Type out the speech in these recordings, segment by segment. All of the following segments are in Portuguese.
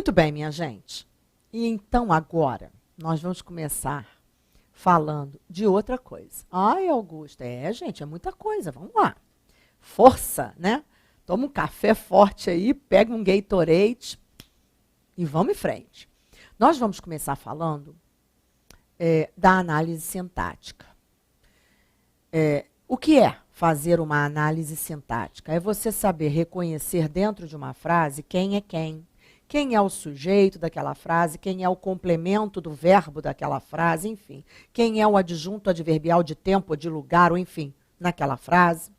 Muito bem, minha gente. E então agora nós vamos começar falando de outra coisa. Ai, Augusta, gente, é muita coisa, vamos lá. Força, né? Toma um café forte aí, pega um Gatorade e vamos em frente. Nós vamos começar falando da análise sintática. O que é fazer uma análise sintática? É você saber reconhecer dentro de uma frase quem é quem é o sujeito daquela frase, quem é o complemento do verbo daquela frase, enfim. Quem é o adjunto adverbial de tempo, de lugar, ou enfim, naquela frase.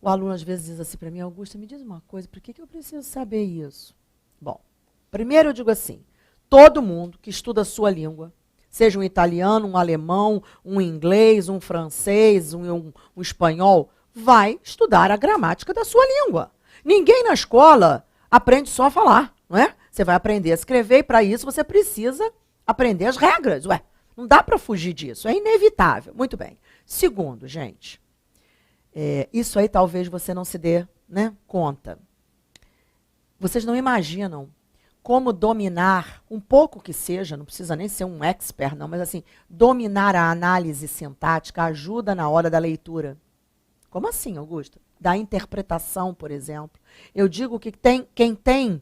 O aluno às vezes diz assim para mim, Augusta, me diz uma coisa, por que eu preciso saber isso? Bom, primeiro eu digo assim, todo mundo que estuda a sua língua, seja um italiano, um alemão, um inglês, um francês, um espanhol, vai estudar a gramática da sua língua. Ninguém na escola aprende só a falar, não é? Você vai aprender a escrever e para isso você precisa aprender as regras. Ué, não dá para fugir disso, é inevitável. Muito bem. Segundo, gente, isso aí talvez você não se dê, né, conta. Vocês não imaginam como dominar, um pouco que seja, não precisa nem ser um expert não, mas assim, dominar a análise sintática ajuda na hora da leitura. Como assim, Augusta? Da interpretação, por exemplo. Eu digo que quem tem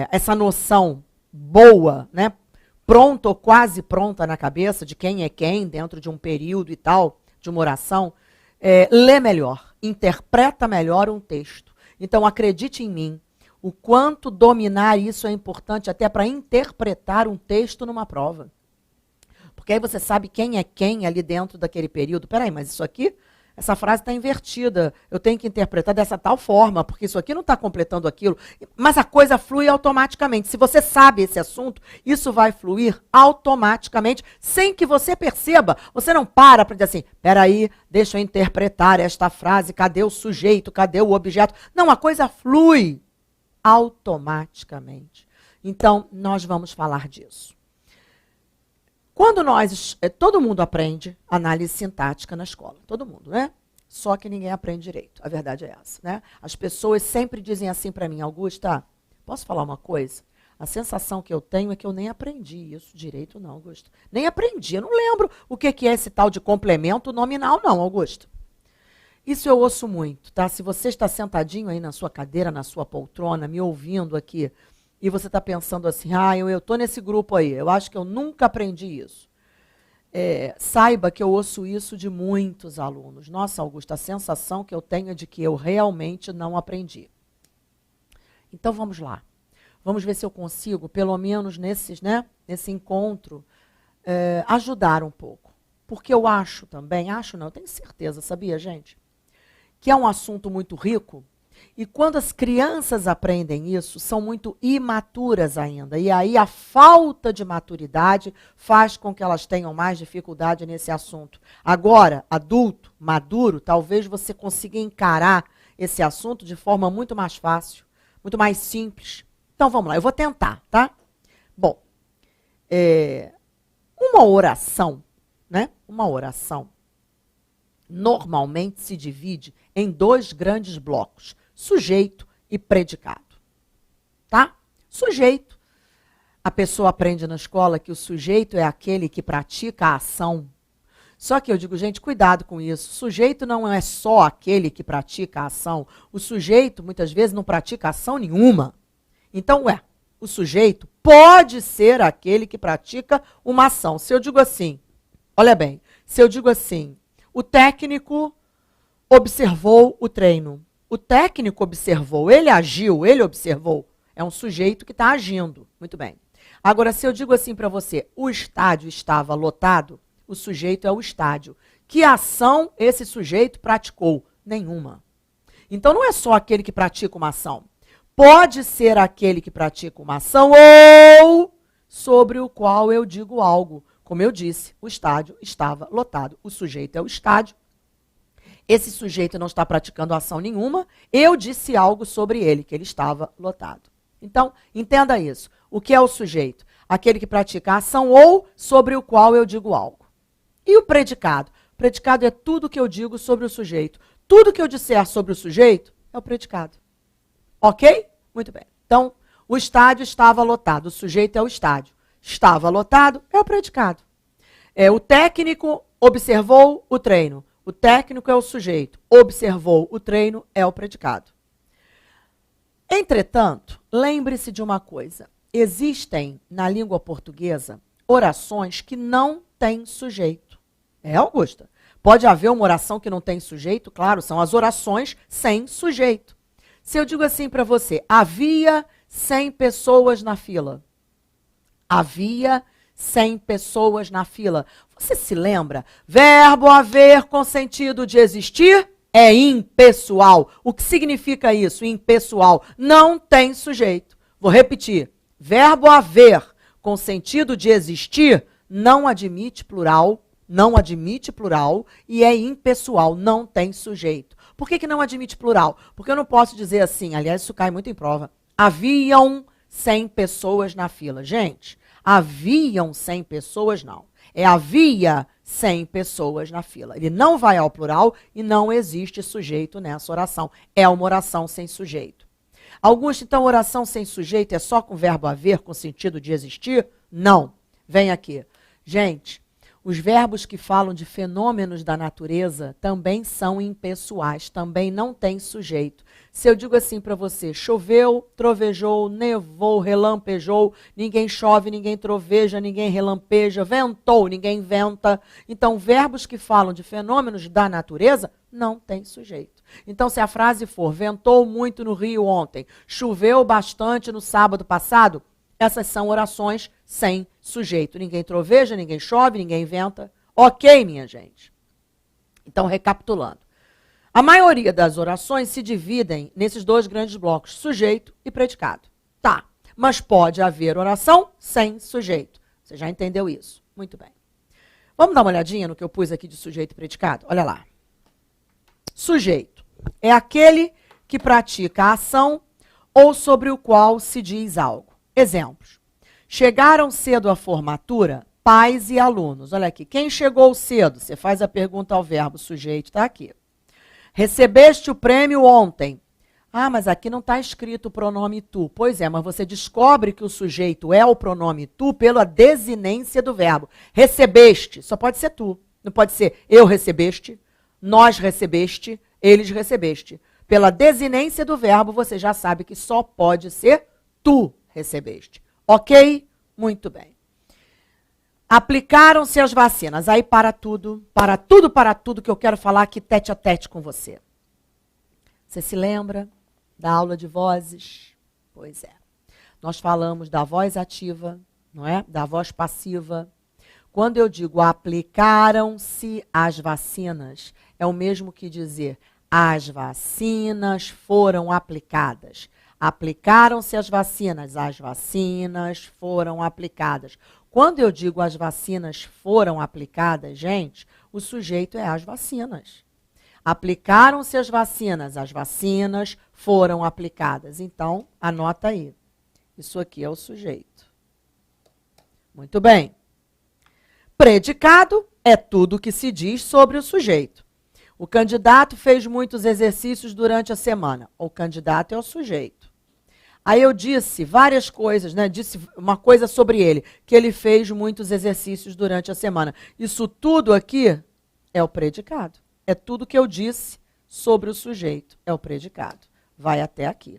essa noção boa, né, pronta ou quase pronta na cabeça de quem é quem dentro de um período e tal, de uma oração, lê melhor, interpreta melhor um texto. Então, acredite em mim, o quanto dominar isso é importante até para interpretar um texto numa prova. Porque aí você sabe quem é quem ali dentro daquele período. Peraí, mas isso aqui, essa frase está invertida. Eu tenho que interpretar dessa tal forma, porque isso aqui não está completando aquilo. Mas a coisa flui automaticamente. Se você sabe esse assunto, isso vai fluir automaticamente, sem que você perceba. Você não para dizer assim, peraí, deixa eu interpretar esta frase, cadê o sujeito, cadê o objeto? Não, a coisa flui automaticamente. Então, nós vamos falar disso. Quando todo mundo aprende análise sintática na escola, todo mundo, né? Só que ninguém aprende direito, a verdade é essa, né? As pessoas sempre dizem assim para mim, Augusta, posso falar uma coisa? A sensação que eu tenho é que eu nem aprendi isso direito não, Augusta. Nem aprendi, eu não lembro o que é esse tal de complemento nominal não, Augusta. Isso eu ouço muito, tá? Se você está sentadinho aí na sua cadeira, na sua poltrona, me ouvindo aqui, e você está pensando assim, eu estou nesse grupo aí, eu acho que eu nunca aprendi isso. Saiba que eu ouço isso de muitos alunos. Nossa, Augusta, a sensação que eu tenho é de que eu realmente não aprendi. Então, vamos lá. Vamos ver se eu consigo, pelo menos nesse encontro, ajudar um pouco. Porque eu acho também, eu tenho certeza, sabia, gente? Que é um assunto muito rico, e quando as crianças aprendem isso, são muito imaturas ainda. E aí a falta de maturidade faz com que elas tenham mais dificuldade nesse assunto. Agora, adulto, maduro, talvez você consiga encarar esse assunto de forma muito mais fácil, muito mais simples. Então vamos lá, eu vou tentar, tá? Bom, uma oração, né? Uma oração normalmente se divide em dois grandes blocos, sujeito e predicado. Tá? Sujeito. A pessoa aprende na escola que o sujeito é aquele que pratica a ação. Só que eu digo, gente, cuidado com isso. O sujeito não é só aquele que pratica a ação. O sujeito, muitas vezes, não pratica ação nenhuma. Então, o sujeito pode ser aquele que pratica uma ação. Se eu digo assim, olha bem, se eu digo assim, o técnico observou o treino. O técnico observou, ele agiu, ele observou. É um sujeito que está agindo. Muito bem. Agora, se eu digo assim para você, o estádio estava lotado, o sujeito é o estádio. Que ação esse sujeito praticou? Nenhuma. Então, não é só aquele que pratica uma ação. Pode ser aquele que pratica uma ação ou sobre o qual eu digo algo. Como eu disse, o estádio estava lotado. O sujeito é o estádio. Esse sujeito não está praticando ação nenhuma. Eu disse algo sobre ele, que ele estava lotado. Então, entenda isso. O que é o sujeito? Aquele que pratica a ação ou sobre o qual eu digo algo. E o predicado? O predicado é tudo que eu digo sobre o sujeito. Tudo que eu disser sobre o sujeito é o predicado. Ok? Muito bem. Então, O estádio estava lotado. O sujeito é o estádio. Estava lotado é o predicado. O técnico observou o treino. O técnico é o sujeito. Observou o treino é o predicado. Entretanto, lembre-se de uma coisa. Existem, na língua portuguesa, orações que não têm sujeito. Augusta? Pode haver uma oração que não tem sujeito? Claro, são as orações sem sujeito. Se eu digo assim para você, havia 100 pessoas na fila. Havia 100 pessoas na fila. Você se lembra? Verbo haver com sentido de existir é impessoal. O que significa isso? Impessoal. Não tem sujeito. Vou repetir. Verbo haver com sentido de existir não admite plural e é impessoal, não tem sujeito. Por que não admite plural? Porque eu não posso dizer assim, aliás, isso cai muito em prova. Haviam 100 pessoas na fila. Gente, haviam 100 pessoas, não. Havia 100 pessoas na fila. Ele não vai ao plural e não existe sujeito nessa oração. É uma oração sem sujeito. Alguns, então, oração sem sujeito é só com verbo haver, com sentido de existir? Não. Vem aqui. Gente, os verbos que falam de fenômenos da natureza também são impessoais, também não têm sujeito. Se eu digo assim para você, choveu, trovejou, nevou, relampejou, ninguém chove, ninguém troveja, ninguém relampeja, ventou, ninguém venta. Então, verbos que falam de fenômenos da natureza não têm sujeito. Então, se a frase for, ventou muito no Rio ontem, choveu bastante no sábado passado, essas são orações sem sujeito. Ninguém troveja, ninguém chove, ninguém inventa. Ok, minha gente? Então, recapitulando. A maioria das orações se dividem nesses dois grandes blocos, sujeito e predicado. Tá, mas pode haver oração sem sujeito. Você já entendeu isso? Muito bem. Vamos dar uma olhadinha no que eu pus aqui de sujeito e predicado? Olha lá. Sujeito é aquele que pratica a ação ou sobre o qual se diz algo. Exemplos. Chegaram cedo à formatura pais e alunos. Olha aqui, quem chegou cedo? Você faz a pergunta ao verbo, sujeito está aqui. Recebeste o prêmio ontem. Ah, mas aqui não está escrito o pronome tu. Pois é, mas você descobre que o sujeito é o pronome tu pela desinência do verbo. Recebeste, só pode ser tu. Não pode ser eu recebeste, nós recebeste, eles recebeste. Pela desinência do verbo, você já sabe que só pode ser tu recebeste. Ok? Muito bem. Aplicaram-se as vacinas. Aí para tudo que eu quero falar aqui tete a tete com você. Você se lembra da aula de vozes? Pois é. Nós falamos da voz ativa, não é? Da voz passiva. Quando eu digo aplicaram-se as vacinas, é o mesmo que dizer as vacinas foram aplicadas. Aplicaram-se as vacinas foram aplicadas. Quando eu digo as vacinas foram aplicadas, gente, o sujeito é as vacinas. Aplicaram-se as vacinas foram aplicadas. Então, anota aí. Isso aqui é o sujeito. Muito bem. Predicado é tudo o que se diz sobre o sujeito. O candidato fez muitos exercícios durante a semana. O candidato é o sujeito. Aí eu disse várias coisas, né? Disse uma coisa sobre ele, que ele fez muitos exercícios durante a semana. Isso tudo aqui é o predicado. É tudo que eu disse sobre o sujeito. É o predicado. Vai até aqui.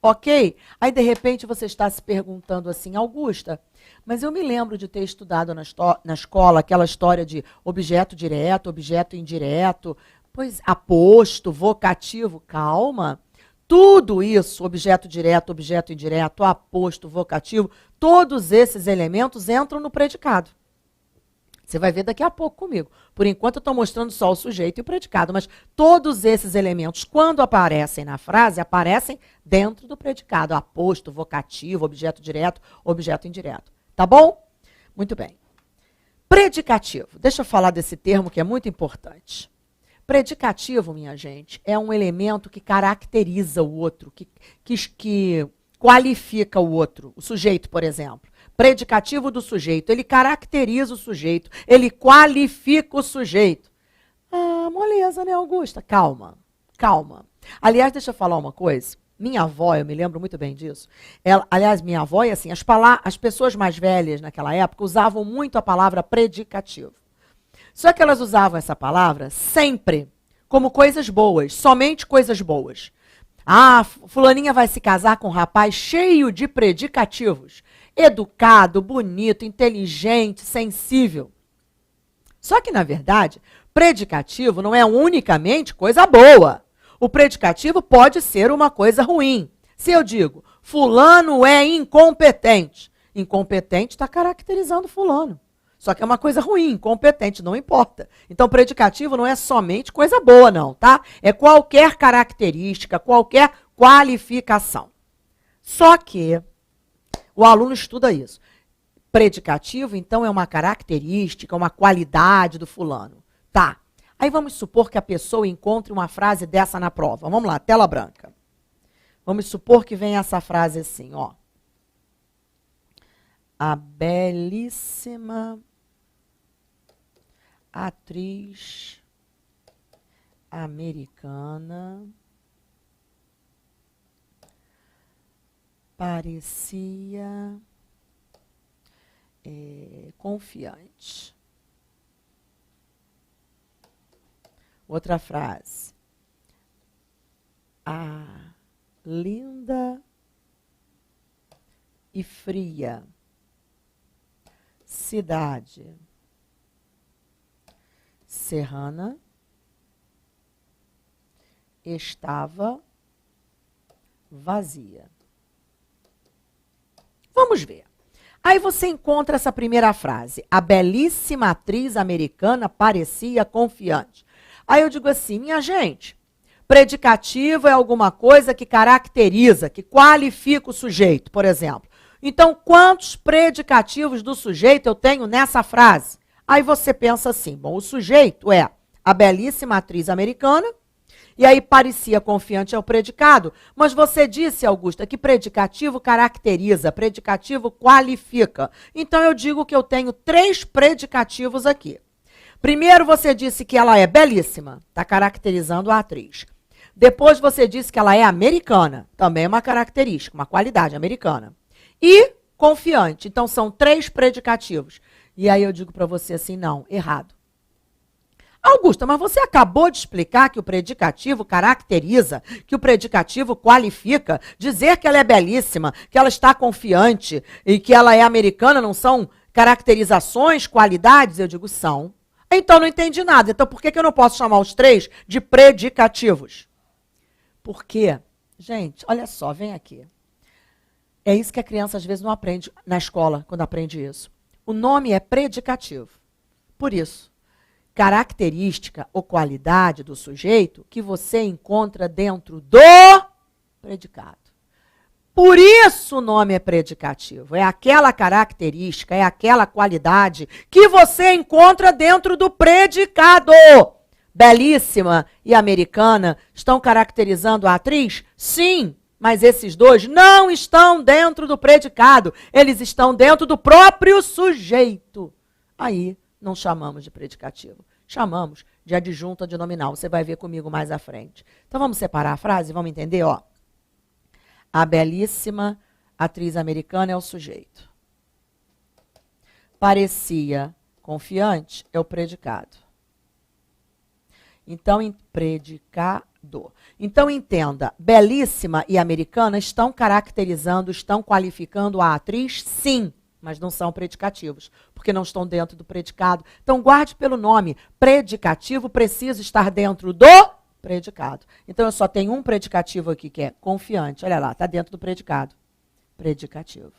Ok? Aí, de repente, você está se perguntando assim, Augusta, mas eu me lembro de ter estudado na escola aquela história de objeto direto, objeto indireto, pois aposto, vocativo. Calma. Tudo isso, objeto direto, objeto indireto, aposto, vocativo, todos esses elementos entram no predicado. Você vai ver daqui a pouco comigo. Por enquanto eu estou mostrando só o sujeito e o predicado, mas todos esses elementos, quando aparecem na frase, aparecem dentro do predicado. Aposto, vocativo, objeto direto, objeto indireto. Tá bom? Muito bem. Predicativo. Deixa eu falar desse termo que é muito importante. Predicativo, minha gente, é um elemento que caracteriza o outro, que qualifica o outro. O sujeito, por exemplo. Predicativo do sujeito, ele caracteriza o sujeito, ele qualifica o sujeito. Ah, moleza, né, Augusta? Calma, calma. Aliás, deixa eu falar uma coisa. Minha avó, eu me lembro muito bem disso. Aliás, minha avó, e assim, as pessoas mais velhas naquela época usavam muito a palavra predicativo. Só que elas usavam essa palavra sempre como coisas boas, somente coisas boas. Ah, fulaninha vai se casar com um rapaz cheio de predicativos. Educado, bonito, inteligente, sensível. Só que, na verdade, predicativo não é unicamente coisa boa. O predicativo pode ser uma coisa ruim. Se eu digo, fulano é incompetente. Incompetente está caracterizando fulano. Só que é uma coisa ruim, incompetente, não importa. Então, predicativo não é somente coisa boa, não, tá? É qualquer característica, qualquer qualificação. Só que o aluno estuda isso. Predicativo, então, é uma característica, uma qualidade do fulano. Tá. Aí vamos supor que a pessoa encontre uma frase dessa na prova. Vamos lá, tela branca. Vamos supor que venha essa frase assim, ó. A belíssima atriz americana parecia confiante. Outra frase. A linda e fria cidade serrana estava vazia. Vamos ver. Aí você encontra essa primeira frase. A belíssima atriz americana parecia confiante. Aí eu digo assim, minha gente, predicativo é alguma coisa que caracteriza, que qualifica o sujeito, por exemplo. Então, quantos predicativos do sujeito eu tenho nessa frase? Aí você pensa assim, bom, o sujeito é a belíssima atriz americana, e aí parecia confiante é o predicado, mas você disse, Augusta, que predicativo caracteriza, predicativo qualifica. Então eu digo que eu tenho 3 predicativos aqui. Primeiro você disse que ela é belíssima, está caracterizando a atriz. Depois você disse que ela é americana, também é uma característica, uma qualidade americana. E confiante, então são 3 predicativos. E aí eu digo para você assim, não, errado. Augusta, mas você acabou de explicar que o predicativo caracteriza, que o predicativo qualifica, dizer que ela é belíssima, que ela está confiante e que ela é americana, não são caracterizações, qualidades? Eu digo, são. Então não entendi nada. Então por que eu não posso chamar os 3 de predicativos? Porque, gente, olha só, vem aqui. É isso que a criança às vezes não aprende na escola, quando aprende isso. O nome é predicativo. Por isso, característica ou qualidade do sujeito que você encontra dentro do predicado. Por isso o nome é predicativo. É aquela característica, é aquela qualidade que você encontra dentro do predicado. Belíssima e americana estão caracterizando a atriz? Sim, mas esses 2 não estão dentro do predicado. Eles estão dentro do próprio sujeito. Aí não chamamos de predicativo. Chamamos de adjunto adnominal. Você vai ver comigo mais à frente. Então vamos separar a frase? Vamos entender? Ó. A belíssima atriz americana é o sujeito. Parecia confiante é o predicado. Então, predicado. Então, entenda, belíssima e americana estão caracterizando, estão qualificando a atriz, sim, mas não são predicativos, porque não estão dentro do predicado. Então, guarde pelo nome. Predicativo precisa estar dentro do predicado. Então, eu só tenho um predicativo aqui, que é confiante. Olha lá, está dentro do predicado. Predicativo.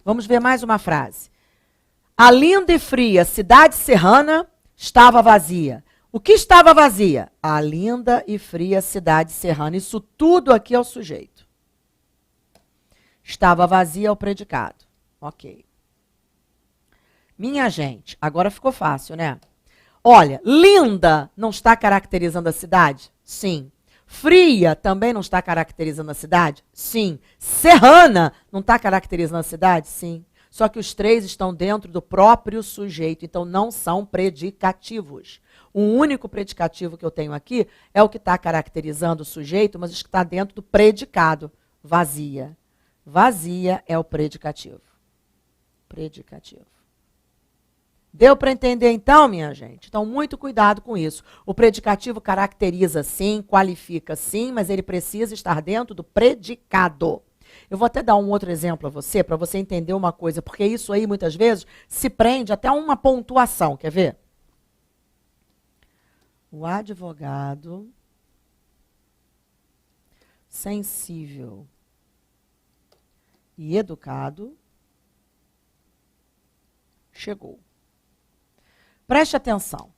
Vamos ver mais uma frase. A linda e fria cidade serrana estava vazia. O que estava vazia? A linda e fria cidade serrana. Isso tudo aqui é o sujeito. Estava vazia é o predicado. Ok. Minha gente, agora ficou fácil, né? Olha, linda não está caracterizando a cidade? Sim. Fria também não está caracterizando a cidade? Sim. Serrana não está caracterizando a cidade? Sim. Só que os 3 estão dentro do próprio sujeito, então não são predicativos. O único predicativo que eu tenho aqui é o que está caracterizando o sujeito, mas o que está dentro do predicado. Vazia. Vazia é o predicativo. Predicativo. Deu para entender então, minha gente? Então, muito cuidado com isso. O predicativo caracteriza sim, qualifica sim, mas ele precisa estar dentro do predicado. Eu vou até dar um outro exemplo a você, para você entender uma coisa, porque isso aí, muitas vezes, se prende até a uma pontuação. Quer ver? O advogado sensível e educado chegou. Preste atenção.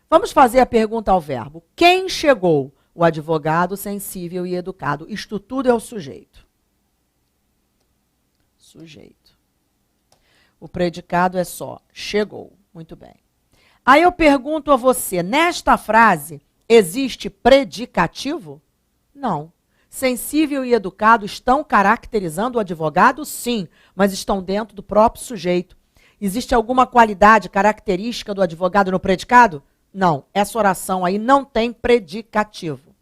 Vamos fazer a pergunta ao verbo. Quem chegou? O advogado sensível e educado. Isto tudo é o sujeito. Sujeito. O predicado é só chegou. Muito bem. Aí eu pergunto a você, nesta frase, existe predicativo? Não. Sensível e educado estão caracterizando o advogado? Sim, mas estão dentro do próprio sujeito. Existe alguma qualidade característica do advogado no predicado? Não. Essa oração aí não tem predicativo.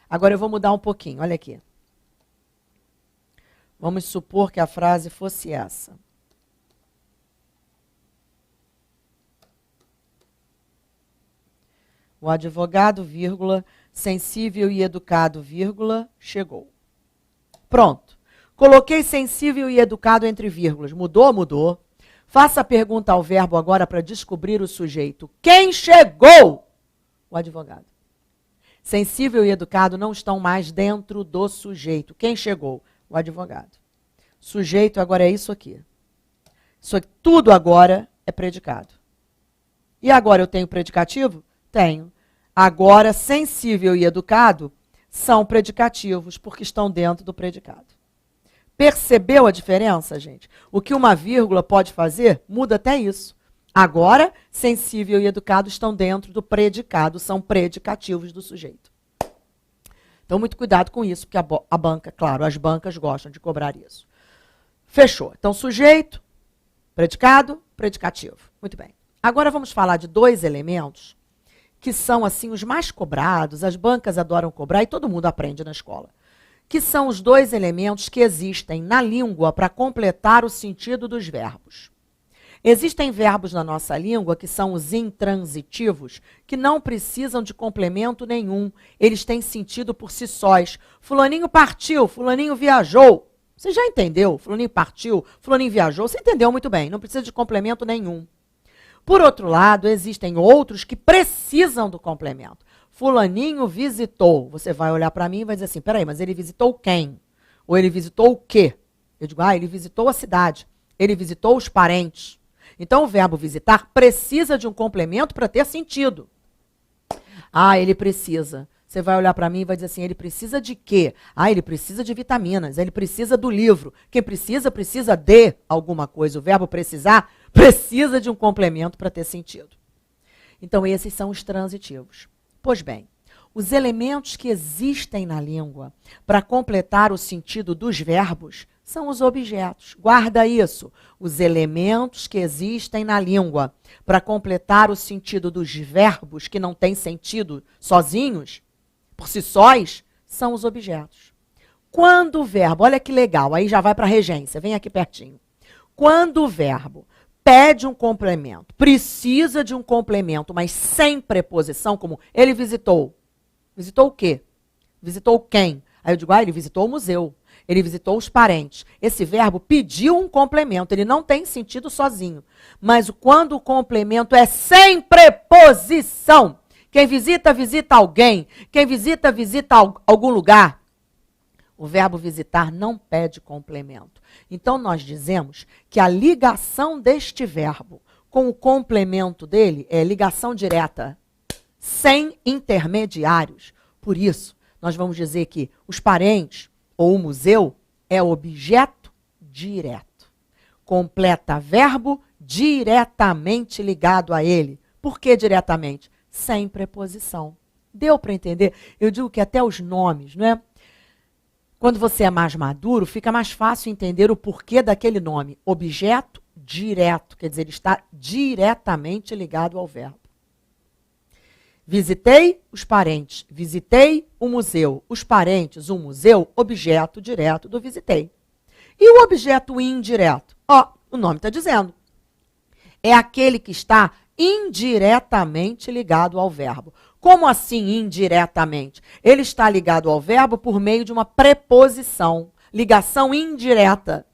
Agora eu vou mudar um pouquinho, olha aqui. Vamos supor que a frase fosse essa. O advogado, vírgula, sensível e educado, vírgula, chegou. Pronto. Coloquei sensível e educado entre vírgulas. Mudou? Mudou. Faça a pergunta ao verbo agora para descobrir o sujeito. Quem chegou? O advogado. Sensível e educado não estão mais dentro do sujeito. Quem chegou? O advogado. Sujeito agora é isso aqui. Isso aqui, tudo agora é predicado. E agora eu tenho predicativo? Tenho. Agora, sensível e educado são predicativos, porque estão dentro do predicado. Percebeu a diferença, gente? O que uma vírgula pode fazer, muda até isso. Agora, sensível e educado estão dentro do predicado, são predicativos do sujeito. Então, muito cuidado com isso, porque a banca, claro, as bancas gostam de cobrar isso. Fechou. Então, sujeito, predicado, predicativo. Muito bem. Agora vamos falar de 2 elementos que são, assim, os mais cobrados, as bancas adoram cobrar e todo mundo aprende na escola. Que são os 2 elementos que existem na língua para completar o sentido dos verbos. Existem verbos na nossa língua que são os intransitivos, que não precisam de complemento nenhum. Eles têm sentido por si sós. Fulaninho partiu, fulaninho viajou. Você já entendeu? Fulaninho partiu, fulaninho viajou. Você entendeu muito bem, não precisa de complemento nenhum. Por outro lado, existem outros que precisam do complemento. Fulaninho visitou. Você vai olhar para mim e vai dizer assim, peraí, mas ele visitou quem? Ou ele visitou o quê? Eu digo, ele visitou a cidade. Ele visitou os parentes. Então, o verbo visitar precisa de um complemento para ter sentido. Ele precisa. Você vai olhar para mim e vai dizer assim, ele precisa de quê? Ele precisa de vitaminas, ele precisa do livro. Quem precisa, precisa de alguma coisa. O verbo precisar precisa de um complemento para ter sentido. Então, esses são os transitivos. Pois bem, os elementos que existem na língua para completar o sentido dos verbos são os objetos. Guarda isso. Os elementos que existem na língua para completar o sentido dos verbos que não têm sentido sozinhos, por si sós, são os objetos. Quando o verbo, olha que legal, aí já vai para a regência, vem aqui pertinho. Quando o verbo pede um complemento, precisa de um complemento, mas sem preposição, como ele visitou. Visitou o quê? Visitou quem? Aí eu digo, ele visitou o museu, ele visitou os parentes. Esse verbo pediu um complemento, ele não tem sentido sozinho. Mas quando o complemento é sem preposição, quem visita, visita alguém, quem visita, visita algum lugar, o verbo visitar não pede complemento. Então, nós dizemos que a ligação deste verbo com o complemento dele é ligação direta, sem intermediários. Por isso, nós vamos dizer que os parentes ou o museu é objeto direto. Completa verbo diretamente ligado a ele. Por que diretamente? Sem preposição. Deu para entender? Eu digo que até os nomes, não é? Quando você é mais maduro, fica mais fácil entender o porquê daquele nome. Objeto direto, quer dizer, ele está diretamente ligado ao verbo. Visitei os parentes, visitei o museu. Os parentes, o museu, objeto direto do visitei. E o objeto indireto? O nome está dizendo. É aquele que está indiretamente ligado ao verbo. Como assim indiretamente? Ele está ligado ao verbo por meio de uma preposição, ligação indireta.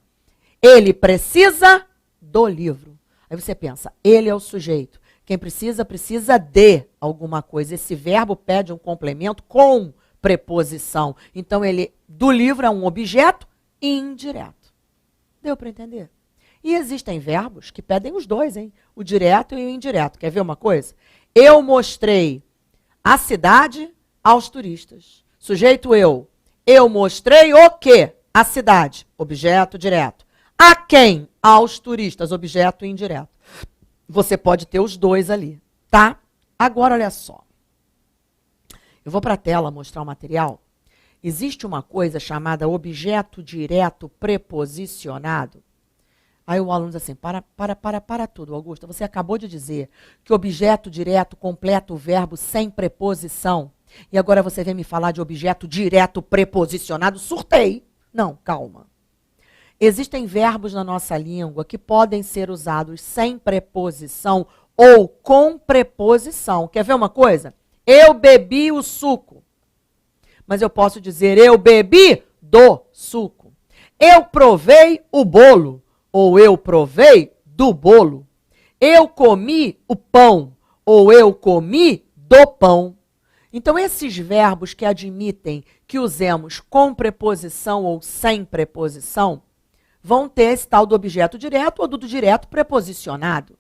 Ele precisa do livro. Aí você pensa, ele é o sujeito. Quem precisa, precisa de alguma coisa. Esse verbo pede um complemento com preposição. Então, ele do livro é um objeto indireto. Deu para entender? E existem verbos que pedem os dois, hein? O direto e o indireto. Quer ver uma coisa? Eu mostrei a cidade aos turistas. Sujeito eu. Eu mostrei o quê? A cidade. Objeto direto. A quem? Aos turistas. Objeto indireto. Você pode ter os dois ali, tá? Agora, olha só. Eu vou para a tela mostrar o material. Existe uma coisa chamada objeto direto preposicionado. Aí o aluno diz assim, para tudo, Augusta. Você acabou de dizer que objeto direto completa o verbo sem preposição. E agora você vem me falar de objeto direto preposicionado. Surtei. Não, calma. Existem verbos na nossa língua que podem ser usados sem preposição ou com preposição. Quer ver uma coisa? Eu bebi o suco. Mas eu posso dizer eu bebi do suco. Eu provei o bolo. Ou eu provei do bolo. Eu comi o pão. Ou eu comi do pão. Então, esses verbos que admitem que usemos com preposição ou sem preposição vão ter esse tal do objeto direto ou do direto preposicionado.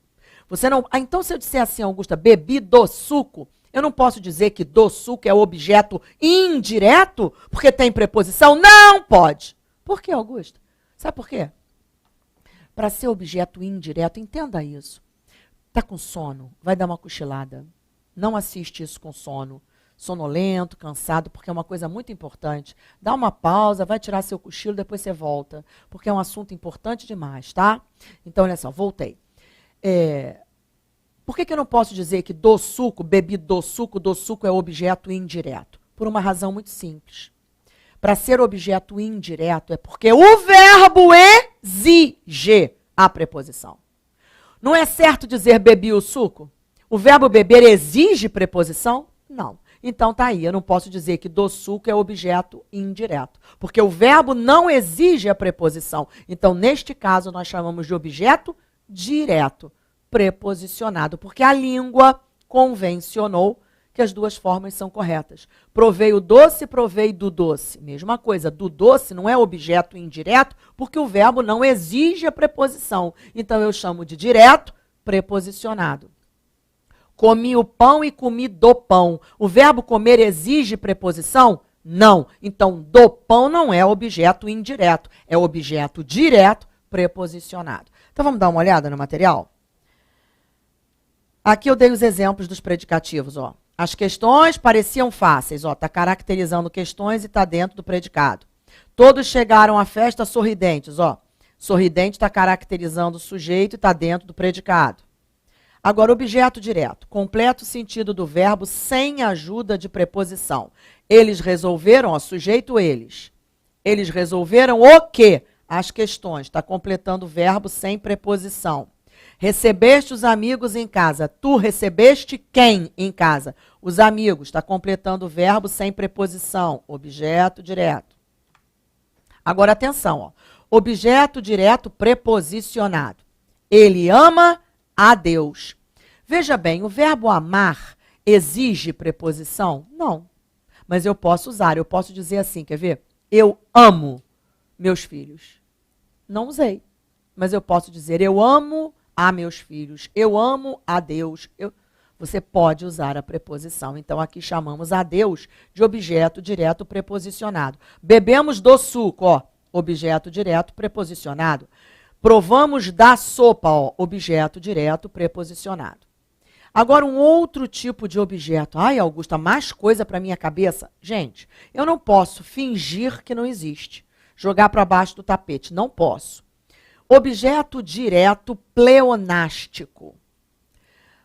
Você não. Então, se eu disser assim, Augusta, bebi do suco, eu não posso dizer que do suco é o objeto indireto, porque tem preposição? Não pode. Por quê, Augusta? Sabe por quê? Para ser objeto indireto, entenda isso. Está com sono, vai dar uma cochilada. Não assiste isso com sono. Sonolento, cansado, porque é uma coisa muito importante. Dá uma pausa, vai tirar seu cochilo, depois você volta, porque é um assunto importante demais, tá? Então, olha só, voltei. Por que eu não posso dizer que do suco, bebi do suco é objeto indireto? Por uma razão muito simples. Para ser objeto indireto é porque o verbo exige a preposição. Não é certo dizer bebi o suco? O verbo beber exige preposição? Não. Então tá aí, eu não posso dizer que do suco é objeto indireto, porque o verbo não exige a preposição. Então, neste caso, nós chamamos de objeto direto, preposicionado, porque a língua convencionou que as duas formas são corretas. Provei o doce, provei do doce. Mesma coisa, do doce não é objeto indireto, porque o verbo não exige a preposição. Então, eu chamo de direto, preposicionado. Comi o pão e comi do pão. O verbo comer exige preposição? Não. Então, do pão não é objeto indireto. É objeto direto, preposicionado. Então, vamos dar uma olhada no material? Aqui eu dei os exemplos dos predicativos. Ó. As questões pareciam fáceis. Está caracterizando questões e está dentro do predicado. Todos chegaram à festa sorridentes. Sorridente está caracterizando o sujeito e está dentro do predicado. Agora, objeto direto. Completa o sentido do verbo sem ajuda de preposição. Eles resolveram, sujeito eles. Eles resolveram o quê? As questões. Está completando o verbo sem preposição. Recebeste os amigos em casa. Tu recebeste quem em casa? Os amigos. Está completando o verbo sem preposição. Objeto direto. Agora, atenção. Objeto direto preposicionado. Ele ama a Deus. Veja bem, o verbo amar exige preposição? Não. Mas eu posso usar, eu posso dizer assim, quer ver? Eu amo meus filhos. Não usei. Mas eu posso dizer, eu amo a meus filhos, eu amo a Deus. Você pode usar a preposição. Então, aqui chamamos a Deus de objeto direto preposicionado. Bebemos do suco, objeto direto preposicionado. Provamos da sopa, objeto direto preposicionado. Agora, um outro tipo de objeto. Ai, Augusta, mais coisa para minha cabeça. Gente, eu não posso fingir que não existe. Jogar para baixo do tapete. Não posso. Objeto direto pleonástico.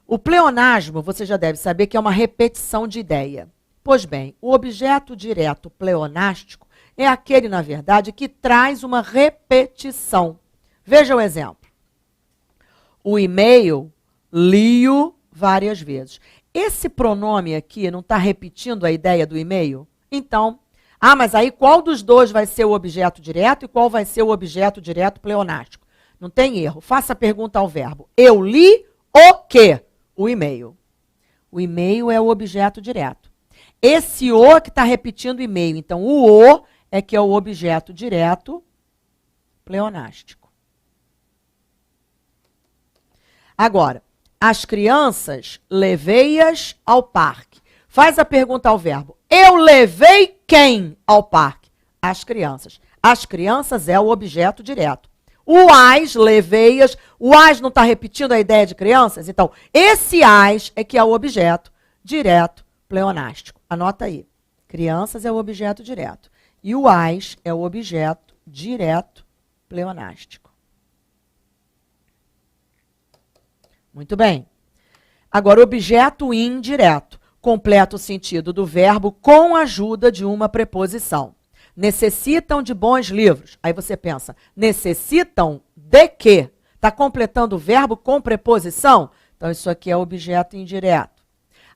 O pleonasmo, você já deve saber que é uma repetição de ideia. Pois bem, o objeto direto pleonástico é aquele, na verdade, que traz uma repetição. Veja o exemplo. O e-mail li-o várias vezes. Esse pronome aqui não está repetindo a ideia do e-mail? Então, mas aí qual dos dois vai ser o objeto direto e qual vai ser o objeto direto pleonástico? Não tem erro. Faça a pergunta ao verbo. Eu li o quê? O e-mail. O e-mail é o objeto direto. Esse o que está repetindo o e-mail. Então, o é que é o objeto direto pleonástico. Agora, as crianças, levei-as ao parque. Faz a pergunta ao verbo. Eu levei quem ao parque? As crianças. As crianças é o objeto direto. O as, levei-as. O as não está repetindo a ideia de crianças? Então, esse as é que é o objeto direto pleonástico. Anota aí. Crianças é o objeto direto. E o as é o objeto direto pleonástico. Muito bem. Agora, objeto indireto. Completa o sentido do verbo com a ajuda de uma preposição. Necessitam de bons livros. Aí você pensa, necessitam de quê? Está completando o verbo com preposição? Então, isso aqui é objeto indireto.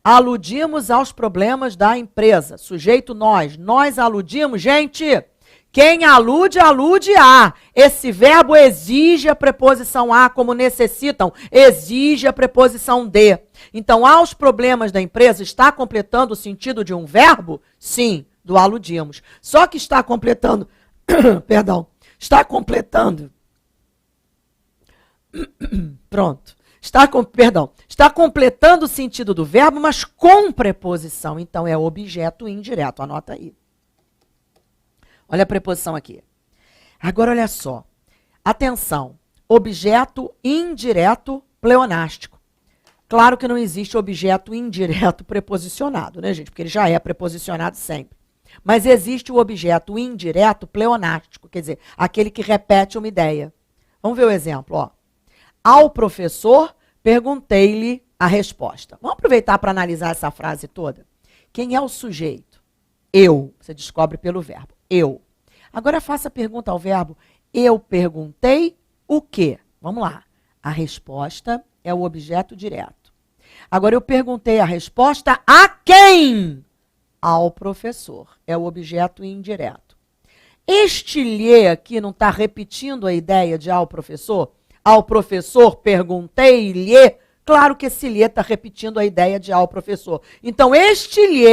Aludimos aos problemas da empresa. Sujeito nós. Nós aludimos, gente. Quem alude, alude a. Esse verbo exige a preposição a, como necessitam, exige a preposição de. Então, aos problemas da empresa, está completando o sentido de um verbo? Sim, do aludimos. Só que está completando, perdão, está completando, pronto, está completando o sentido do verbo, mas com preposição. Então, é objeto indireto, anota aí. Olha a preposição aqui. Agora, olha só. Atenção. Objeto indireto pleonástico. Claro que não existe objeto indireto preposicionado, né, gente? Porque ele já é preposicionado sempre. Mas existe o objeto indireto pleonástico, quer dizer, aquele que repete uma ideia. Vamos ver o exemplo, ó. Ao professor, perguntei-lhe a resposta. Vamos aproveitar para analisar essa frase toda. Quem é o sujeito? Eu. Você descobre pelo verbo. Eu. Agora faça a pergunta ao verbo. Eu perguntei o quê? Vamos lá. A resposta é o objeto direto. Agora eu perguntei a resposta a quem? Ao professor. É o objeto indireto. Este lhe aqui não está repetindo a ideia de ao professor? Ao professor perguntei-lhe. Claro que esse lhe está repetindo a ideia de ao professor. Então este lhe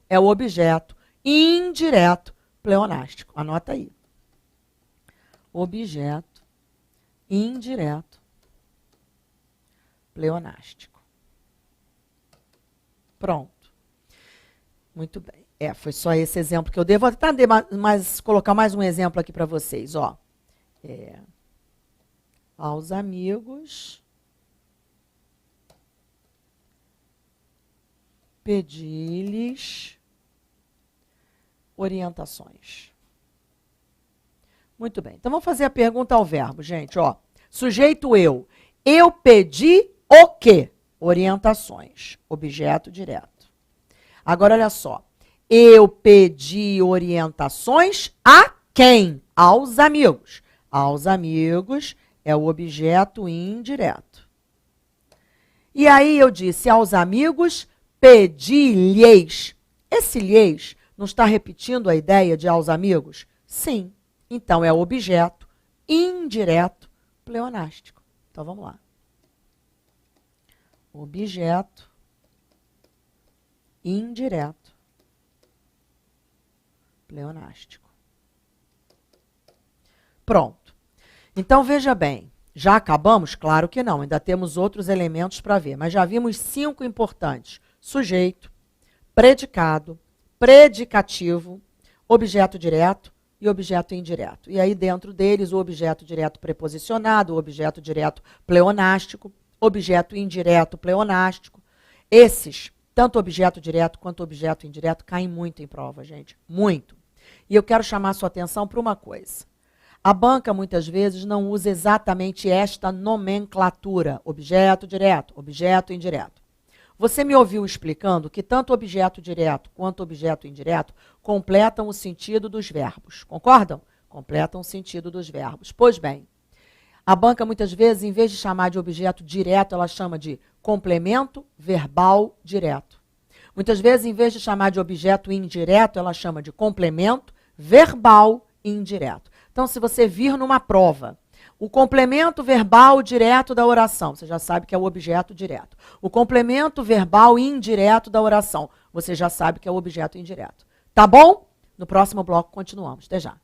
é o objeto indireto pleonástico. Anota aí. Objeto indireto pleonástico. Pronto. Muito bem. Foi só esse exemplo que eu dei. Vou tentar colocar mais um exemplo aqui para vocês. Ó. Aos amigos, pedi-lhes orientações. Muito bem. Então, vamos fazer a pergunta ao verbo, gente. Ó, sujeito eu. Eu pedi o quê? Orientações. Objeto direto. Agora, olha só. Eu pedi orientações a quem? Aos amigos. Aos amigos é o objeto indireto. E aí eu disse aos amigos, pedi-lhes. Esse lhes não está repetindo a ideia de aos amigos? Sim. Então, é o objeto indireto pleonástico. Então, vamos lá. Objeto indireto pleonástico. Pronto. Então, veja bem. Já acabamos? Claro que não. Ainda temos outros elementos para ver. Mas já vimos 5 importantes. Sujeito, predicado, predicativo, objeto direto e objeto indireto. E aí, dentro deles, o objeto direto preposicionado, o objeto direto pleonástico, objeto indireto pleonástico. Esses, tanto objeto direto quanto objeto indireto, caem muito em prova, gente. Muito. E eu quero chamar a sua atenção para uma coisa. A banca, muitas vezes, não usa exatamente esta nomenclatura, objeto direto, objeto indireto. Você me ouviu explicando que tanto objeto direto quanto objeto indireto completam o sentido dos verbos. Concordam? Completam o sentido dos verbos. Pois bem, a banca, muitas vezes, em vez de chamar de objeto direto, ela chama de complemento verbal direto. Muitas vezes, em vez de chamar de objeto indireto, ela chama de complemento verbal indireto. Então, se você vir numa prova, o complemento verbal direto da oração, você já sabe que é o objeto direto. O complemento verbal indireto da oração, você já sabe que é o objeto indireto. Tá bom? No próximo bloco continuamos. Até já.